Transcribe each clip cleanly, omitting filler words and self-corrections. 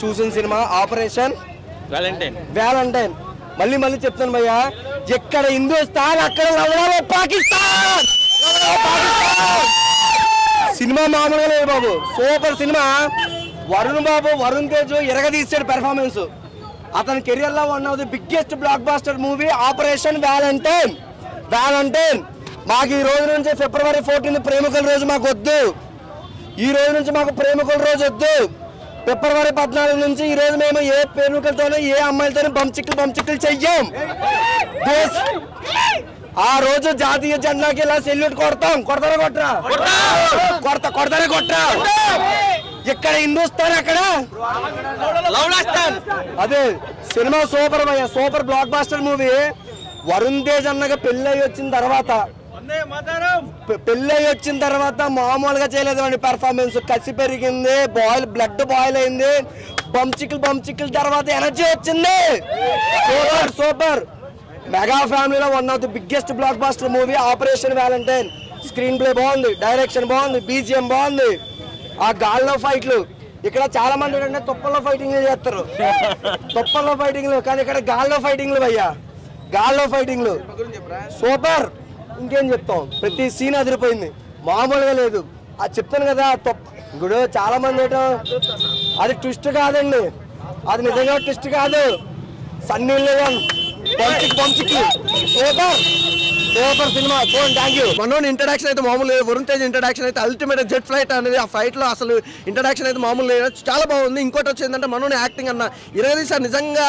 చూసిన cinema operation Valentine. మళ్ళీ చెప్తాను భయ్యా, ఎక్కడ హిందూస్థాన్ అక్కడ పాకిస్తాన్. సినిమా మామూలుగా లేదు బాబు, సూపర్ సినిమా. వరుణ్ తేజ్ ఎరగదీసాడు పెర్ఫార్మెన్స్. అతని కెరియర్ లో one of the biggest blockbuster movie operation Valentine. మాకు ఈ రోజు నుంచి February 14 ప్రేమికుల రోజు మాకు వద్దు. ఈ రోజు నుంచి మాకు ప్రేమికుల రోజు వద్దు. February 14 నుంచి ఈ రోజు మేము ఏ ప్రేమికులతోనూ ఏ అమ్మాయిలతోనూ బంచిక్కులు చెయ్యం. ఆ రోజు జాతీయ జెండాకి ఇలా సెల్యూట్ కొడతారా కొట్టరా. ఇక్కడ హిందూస్థాన్ అక్కడ అదే సినిమా సూపర్ భయ్య, super blockbuster movie. Varun Tej అన్నగా పెళ్ళి వచ్చిన తర్వాత మామూలుగా చేయలేదు అండి పెర్ఫార్మెన్స్. కసి పెరిగింది, బ్లడ్ బాయిల్ అయింది, బంచిక్కుల తర్వాత ఎనర్జీ వచ్చింది. సూపర్ మెగా ఫ్యామిలీలో one of the biggest blockbuster movie operation Valentine. Screenplay బాగుంది, డైరెక్షన్ బాగుంది, బీజిఎం బాగుంది. ఆ గాల్లో ఫైట్లు, ఇక్కడ చాలా మంది ఏంటంటే తుప్పల్లో ఫైటింగ్లు చేస్తారు, కానీ ఇక్కడ గాల్లో ఫైటింగ్లు సూపర్. ఇంకేం చెప్తాం, ప్రతి సీన్ అదిరిపోయింది, మామూలుగా లేదు. అది చెప్తాను కదా, ఇప్పుడు చాలా మంది ఏంటో అది ట్విస్ట్ కాదండి, అది నిజంగా ట్విస్ట్ కాదు. Sunny Leone super cinema. Thank you. మనోని ఇంట్రడక్షన్ అయితే మామూలు లేదు, వరుణ్ తేజ్ ఇంట్రడక్షన్ అయితే అల్టిమేట్. జెట్ ఫ్లైట్ అనేది ఆ ఫైట్ లో అసలు ఇంట్రడక్షన్ అయితే మామూలు లేదు, చాలా బాగుంది. ఇంకోటి వచ్చేందంటే మనోని యాక్టింగ్ అన్న సార్ నిజంగా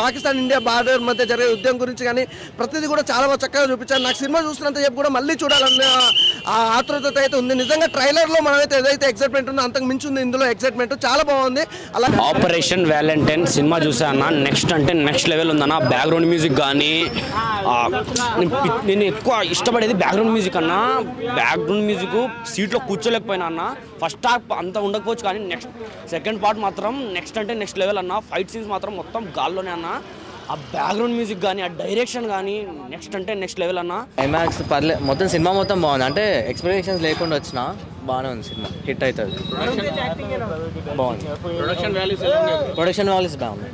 పాకిస్తాన్ ఇండియా బార్డర్ మధ్య జరిగే యుద్ధం గురించి కానీ ప్రతిదీ కూడా చాలా చక్కగా చూపించారు. నాకు సినిమా చూసినంత చెప్పు కూడా మళ్ళీ చూడాలన్న ఆతృత అయితే ఉంది. నిజంగా ట్రైలర్ లో మనమైతే ఏదైతే ఎక్సైట్మెంట్ ఉందో అంతకు మించి ఉంది ఇందులో ఎక్సైట్మెంట్, చాలా బాగుంది. అలా ఆపరేషన్ వ్యాలంటైన్ సినిమా చూసా అన్న, నెక్స్ట్ లెవెల్ ఉందన్న. బ్యాక్గ్రౌండ్ మ్యూజిక్ కానీ నేను ఎక్కువ ఇష్టపడేది బ్యాక్గ్రౌండ్ మ్యూజిక్ అన్న. బ్యాక్గ్రౌండ్ మ్యూజిక్ సీట్లో కూర్చోలేకపోయినా అన్న. ఫస్ట్ హాఫ్ అంత ఉండకపోవచ్చు కానీ సెకండ్ పార్ట్ మాత్రం నెక్స్ట్ లెవెల్ అన్న. ఫైట్ సీన్స్ మాత్రం మొత్తం గాల్లోనే అన్న. ఆ బ్యాక్గ్రౌండ్ మ్యూజిక్ కానీ ఆ డైరెక్షన్ కానీ నెక్స్ట్ లెవెల్ అన్న. క్లైమాక్స్ పర్లేదు, మొత్తం సినిమా మొత్తం బాగుంది. అంటే ఎక్స్పెక్టేషన్స్ లేకుండా వచ్చిన బాగానే ఉంది సినిమా, హిట్ అవుతుంది. బాగుంది, ప్రొడక్షన్ వాల్యూస్ బాగుంది,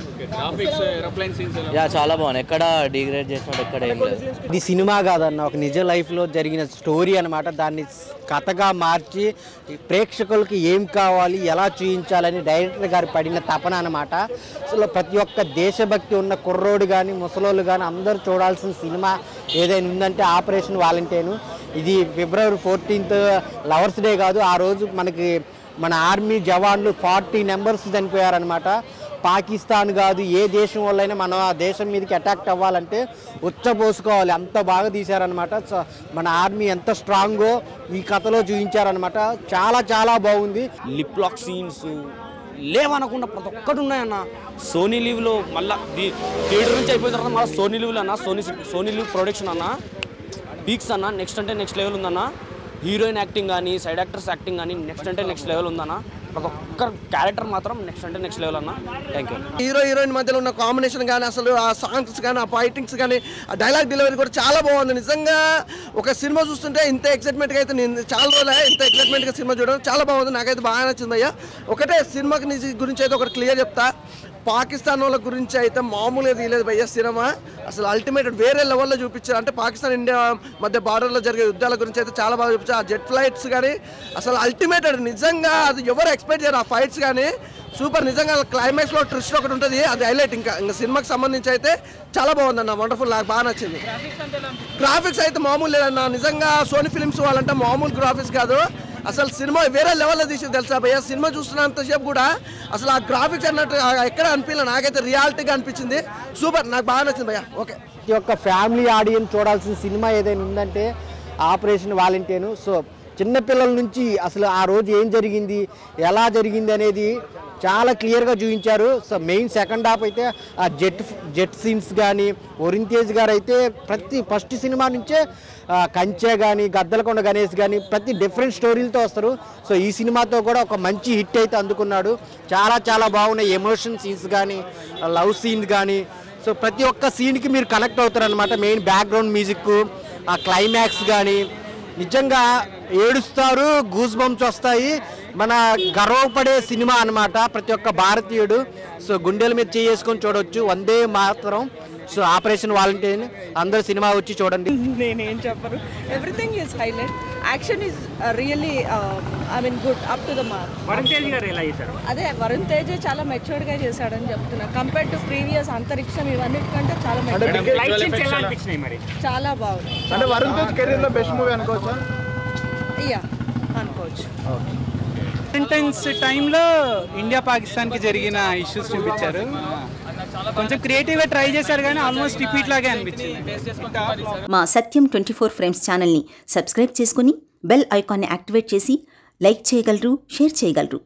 చాలా బాగుంది. ఎక్కడ డిగ్రేడ్ చేసినట్టు ఎక్కడ ఏం లేదు. ఇది సినిమా కాదన్న, ఒక నిజ లైఫ్లో జరిగిన స్టోరీ అనమాట. దాన్ని కథగా మార్చి ప్రేక్షకులకి ఏం కావాలి, ఎలా చూపించాలని డైరెక్టర్ గారు పడిన తపన అనమాట. అసలు ప్రతి ఒక్క దేశభక్తి ఉన్న కుర్రోడు కానీ ముసలోళ్ళు కానీ అందరూ చూడాల్సిన సినిమా ఏదైనా ఉందంటే ఆపరేషన్ వ్యాలంటైన్. ఇది February 14 లవర్స్ డే కాదు, ఆ రోజు మన ఆర్మీ జవాన్లు 40 మెంబర్స్ చనిపోయారనమాట. పాకిస్తాన్ కాదు, ఏ దేశం వాళ్ళైనా మనం ఆ దేశం మీదకి అటాక్ అవ్వాలంటే ఉచ్చపోసుకోవాలి, అంత బాగా తీశారనమాట. మన ఆర్మీ ఎంత స్ట్రాంగో ఈ కథలో చూపించారనమాట. చాలా బాగుంది. లిప్ లాక్ సీన్స్ లేవనకుండా ప్రతి ఒక్కటి ఉన్నాయన్న. సోనీ లీవ్లో మళ్ళీ థియేటర్ నుంచి అయిపోయిన తర్వాత మళ్ళీ సోనీ లీవ్లో అన్న, సోనీ లీవ్ ప్రొడక్షన్ అన్న, పీక్స్ అన్న. నెక్స్ట్ లెవెల్ ఉందన్న. హీరోయిన్ యాక్టింగ్ కానీ సైడ్ యాక్టర్స్ యాక్టింగ్ కానీ నెక్స్ట్ లెవెల్ ఉందన్న. ప్రతి ఒక్క క్యారెక్టర్ మాత్రం నెక్స్ట్ లెవెల్ అన్న. Thank you. హీరోయిన్ మధ్యలో ఉన్న కాంబినేషన్ కానీ అసలు ఆ సాంగ్స్ కానీ ఆ ఫైటింగ్స్ కానీ ఆ డైలాగ్ డెలివరీ కూడా చాలా బాగుంది. నిజంగా ఒక సినిమా చూస్తుంటే ఇంత ఎక్సైట్మెంట్గా అయితే నేను చాలా రోజులు ఇంత ఎక్సైట్మెంట్గా సినిమా చూడడం చాలా బాగుంది. నాకైతే బాగా నచ్చింది అయ్యా. ఒకటే సినిమాకి గురించి అయితే ఒకటి క్లియర్ చెప్తా, పాకిస్తాన్ వాళ్ళ గురించి అయితే మామూలుగా తీయలేదు భయ్య సినిమా. అసలు అల్టిమేట్ వేరే లెవెల్లో చూపించారు. అంటే పాకిస్తాన్ ఇండియా మధ్య బార్డర్లో జరిగే యుద్ధాల గురించి అయితే చాలా బాగా చూపించారు. ఆ జెట్ ఫ్లైట్స్ కానీ అసలు అల్టిమేట్ నిజంగా అది ఎవరు ఎక్స్పెక్ట్ చేయరు. ఆ ఫైట్స్ కానీ సూపర్. నిజంగా క్లైమాక్స్లో ట్విస్ట్ ఒకటి ఉంటుంది, అది హైలైట్. ఇంకా సినిమాకి సంబంధించి అయితే చాలా బాగుందన్న, వండర్ఫుల్, నాకు బాగా నచ్చింది. గ్రాఫిక్స్ అయితే మామూలు లేదన్న. నిజంగా సోనీ ఫిలిమ్స్ వాళ్ళంటే మామూలు గ్రాఫిక్స్ కాదు, అసలు సినిమా వేరే లెవెల్లో తీసి తెలుసా భయ్య. సినిమా చూస్తున్నంతసేపు కూడా అసలు ఆ గ్రాఫిక్స్ అన్నట్టు ఎక్కడ అనిపించలేదు, నాకైతే రియాలిటీగా అనిపించింది. సూపర్, నాకు బాగా నచ్చింది భయ్య. ఓకే, ఈ యొక్క ఫ్యామిలీ ఆడియన్స్ చూడాల్సిన సినిమా ఏదైనా ఉందంటే ఆపరేషన్ వ్యాలంటైన్. సో చిన్నపిల్లల నుంచి అసలు ఆ రోజు ఏం జరిగింది, ఎలా జరిగింది అనేది చాలా క్లియర్గా చూపించారు. సో మెయిన్ సెకండ్ హాఫ్ అయితే ఆ జెట్ సీన్స్ కానీ వరుణ్ తేజ్ గారు అయితే ఫస్ట్ సినిమా నుంచే కంచె కానీ గద్దలకొండ గణేష్ కానీ ప్రతి డిఫరెంట్ స్టోరీలతో వస్తారు. సో ఈ సినిమాతో కూడా ఒక మంచి హిట్ అయితే అందుకున్నాడు. చాలా బాగున్నాయి ఎమోషన్ సీన్స్ కానీ లవ్ సీన్స్ కానీ. సో ప్రతి ఒక్క సీన్కి మీరు కనెక్ట్ అవుతారు అనమాట. మెయిన్ బ్యాక్గ్రౌండ్ మ్యూజిక్, ఆ క్లైమాక్స్ కానీ నిజంగా ఏడుస్తారు, గూస్ బంప్స్ వస్తాయి. మన గర్వపడే సినిమా అన్నమాట. ప్రతి ఒక్క భారతీయుడు సో గుండెల మీద చేసుకొని చూడవచ్చు. వందే మాత్రం. సో ఆపరేషన్ వాలంటీర్ అందరూ సినిమా వచ్చి చూడండి. నేనేం చెప్పరు, everything is highlight. Action is really good, up to the mark. Varun Tej గారు ఎలా చేశారు? అదే వరుణ్ తేజ్ చాలా మెచ్యూర్డ్గా చేశాడని చెప్తున్నా. కంపేర్ టు ప్రీవియస్ అంతరిక్షం ఇవన్నిటికంటే చాలా చాలా బాగుంది. అంటే వరుణ్ తేజ్ కెరీర్ లో బెస్ట్ మూవీ అనుకోవచ్చా? యా అనుకోవచ్చు. వాలంటైన్స్ టైంలో ఇండియా పాకిస్తాన్కి జరిగిన ఇష్యూస్ చూపించారు. కొంచెం క్రియేటివ్గా ట్రై చేశారు కానీ ఆల్మోస్ట్ రిపీట్ లాగే అనిపించింది. మా సత్యం 24 ఫ్రేమ్స్ ఛానల్ని సబ్స్క్రైబ్ చేసుకుని బెల్ ఐకాన్ని యాక్టివేట్ చేసి లైక్ చేయగలరు, షేర్ చేయగలరు.